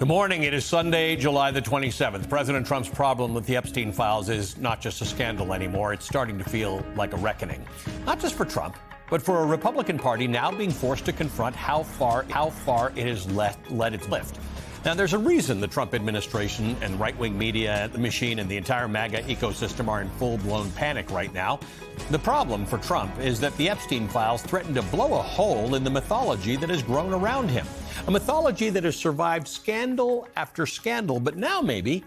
Good morning. It is Sunday, July the 27th. President Trump's problem with the Epstein files is not just a scandal anymore. It's starting to feel like a reckoning. Not just for Trump, but for a Republican Party now being forced to confront how far it has let its lift. Now, there's a reason the Trump administration and right-wing media, the machine, and the entire MAGA ecosystem are in full-blown panic right now. The problem for Trump is that the Epstein files threaten to blow a hole in the mythology that has grown around him. A mythology that has survived scandal after scandal, but now maybe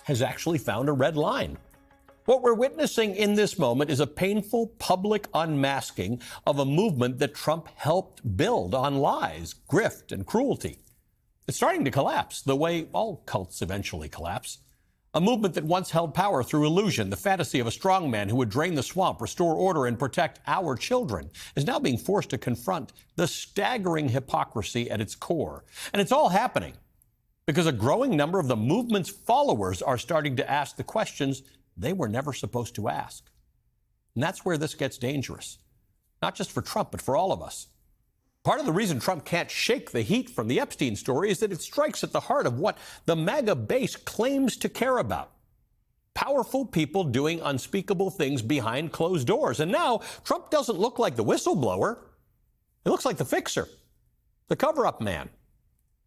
has actually found a red line. What we're witnessing in this moment is a painful public unmasking of a movement that Trump helped build on lies, grift, and cruelty. It's starting to collapse, the way all cults eventually collapse. A movement that once held power through illusion, the fantasy of a strong man who would drain the swamp, restore order, and protect our children, is now being forced to confront the staggering hypocrisy at its core. And it's all happening because a growing number of the movement's followers are starting to ask the questions they were never supposed to ask. And that's where this gets dangerous, not just for Trump, but for all of us. Part of the reason Trump can't shake the heat from the Epstein story is that it strikes at the heart of what the MAGA base claims to care about. Powerful people doing unspeakable things behind closed doors. And now Trump doesn't look like the whistleblower. He looks like the fixer, the cover-up man.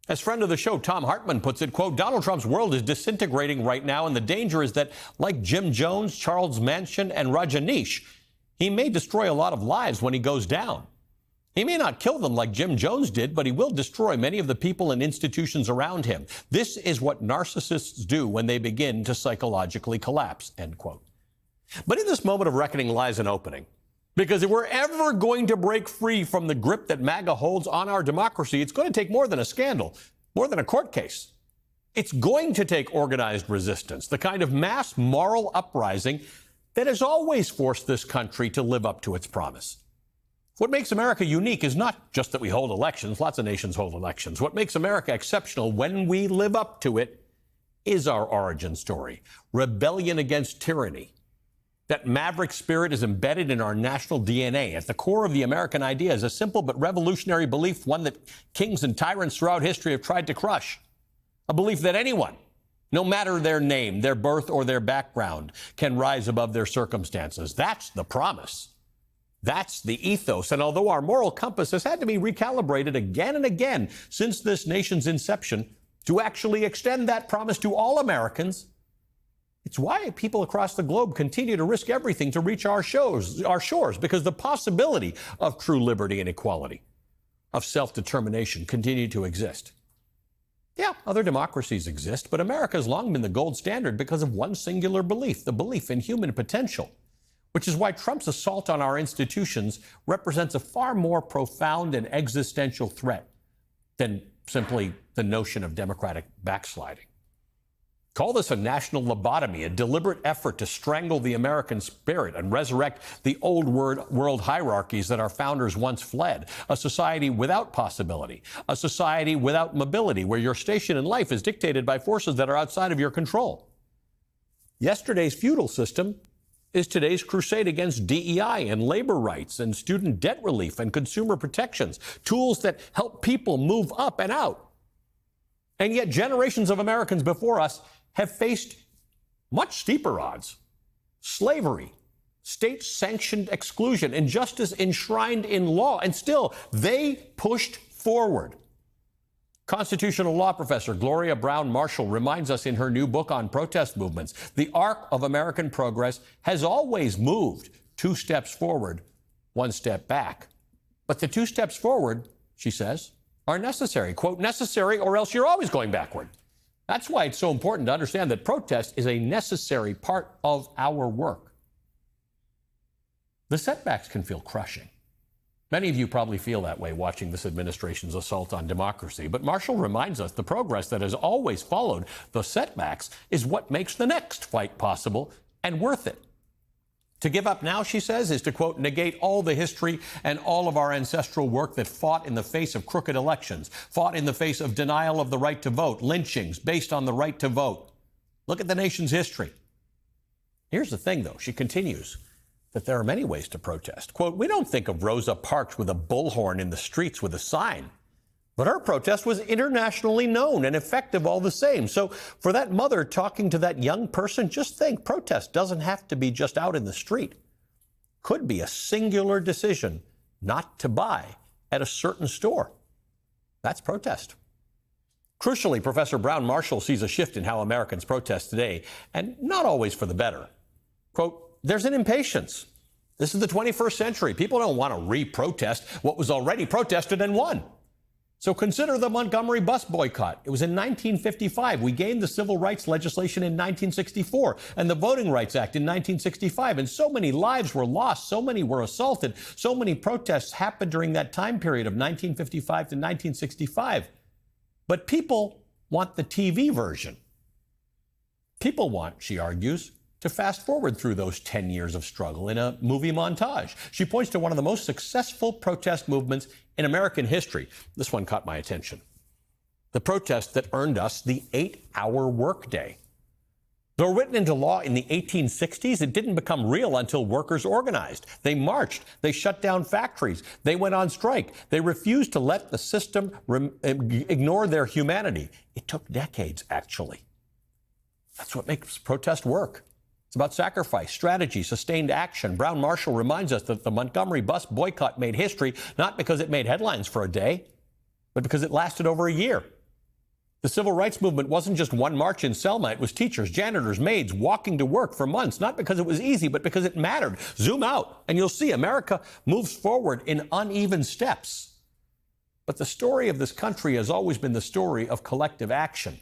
As friend of the show Thom Hartmann puts it, quote, Donald Trump's world is disintegrating right now, and the danger is that, like Jim Jones, Charles Manson, and Rajneesh, he may destroy a lot of lives when he goes down. He may not kill them like Jim Jones did, but he will destroy many of the people and institutions around him. This is what narcissists do when they begin to psychologically collapse, end quote. But in this moment of reckoning lies an opening. Because if we're ever going to break free from the grip that MAGA holds on our democracy, it's going to take more than a scandal, more than a court case. It's going to take organized resistance, the kind of mass moral uprising that has always forced this country to live up to its promise. What makes America unique is not just that we hold elections. Lots of nations hold elections. What makes America exceptional when we live up to it is our origin story. Rebellion against tyranny. That maverick spirit is embedded in our national DNA. At the core of the American idea is a simple but revolutionary belief, one that kings and tyrants throughout history have tried to crush. A belief that anyone, no matter their name, their birth, or their background, can rise above their circumstances. That's the promise. That's the ethos. And although our moral compass has had to be recalibrated again and again since this nation's inception to actually extend that promise to all Americans, it's why people across the globe continue to risk everything to reach our shores, because the possibility of true liberty and equality, of self-determination, continue to exist. Yeah, other democracies exist, but America has long been the gold standard because of one singular belief, the belief in human potential. Which is why Trump's assault on our institutions represents a far more profound and existential threat than simply the notion of democratic backsliding. Call this a national lobotomy, a deliberate effort to strangle the American spirit and resurrect the old world hierarchies that our founders once fled, a society without possibility, a society without mobility, where your station in life is dictated by forces that are outside of your control. Yesterday's feudal system is today's crusade against DEI and labor rights and student debt relief and consumer protections, tools that help people move up and out. And yet generations of Americans before us have faced much steeper odds. Slavery, state-sanctioned exclusion, injustice enshrined in law, and still they pushed forward. Constitutional law professor Gloria Browne-Marshall reminds us in her new book on protest movements, the arc of American progress has always moved 2 steps forward, 1 step back. But the 2 steps forward, she says, are necessary. Quote, necessary or else you're always going backward. That's why it's so important to understand that protest is a necessary part of our work. The setbacks can feel crushing. Many of you probably feel that way watching this administration's assault on democracy. But Marshall reminds us the progress that has always followed the setbacks is what makes the next fight possible and worth it. To give up now, she says, is to, quote, negate all the history and all of our ancestral work that fought in the face of crooked elections, fought in the face of denial of the right to vote, lynchings based on the right to vote. Look at the nation's history. Here's the thing, though, she continues, that there are many ways to protest. Quote, we don't think of Rosa Parks with a bullhorn in the streets with a sign. But her protest was internationally known and effective all the same. So for that mother talking to that young person, just think, protest doesn't have to be just out in the street. Could be a singular decision not to buy at a certain store. That's protest. Crucially, Professor Brown Marshall sees a shift in how Americans protest today, and not always for the better. Quote, there's an impatience. This is the 21st century. People don't want to re-protest what was already protested and won. So consider the Montgomery bus boycott. It was in 1955. We gained the civil rights legislation in 1964 and the Voting Rights Act in 1965. And so many lives were lost. So many were assaulted. So many protests happened during that time period of 1955 to 1965. But people want the TV version. People want, she argues, to fast forward through those 10 years of struggle in a movie montage. She points to one of the most successful protest movements in American history. This one caught my attention. The protest that earned us the 8-hour workday. Though written into law in the 1860s, it didn't become real until workers organized. They marched. They shut down factories. They went on strike. They refused to let the system ignore their humanity. It took decades, actually. That's what makes protest work. It's about sacrifice, strategy, sustained action. Brown Marshall reminds us that the Montgomery bus boycott made history not because it made headlines for a day, but because it lasted over a year. The civil rights movement wasn't just one march in Selma. It was teachers, janitors, maids walking to work for months, not because it was easy, but because it mattered. Zoom out, and you'll see America moves forward in uneven steps. But the story of this country has always been the story of collective action.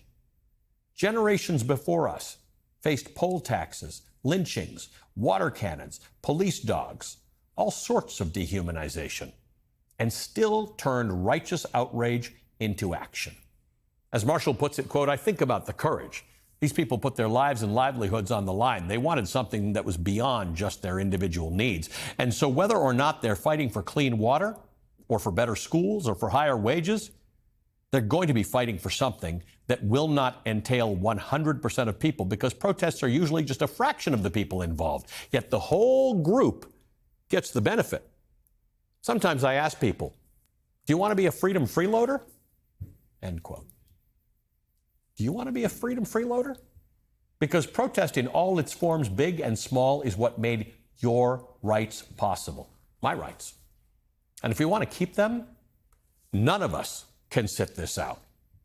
Generations before us faced poll taxes, lynchings, water cannons, police dogs, all sorts of dehumanization, and still turned righteous outrage into action. As Marshall puts it, quote, I think about the courage. These people put their lives and livelihoods on the line. They wanted something that was beyond just their individual needs. And so whether or not they're fighting for clean water or for better schools or for higher wages, they're going to be fighting for something that will not entail 100% of people, because protests are usually just a fraction of the people involved. Yet the whole group gets the benefit. Sometimes I ask people, do you want to be a freedom freeloader? End quote. Do you want to be a freedom freeloader? Because protest in all its forms, big and small, is what made your rights possible. My rights. And if we want to keep them, none of us can sit this out.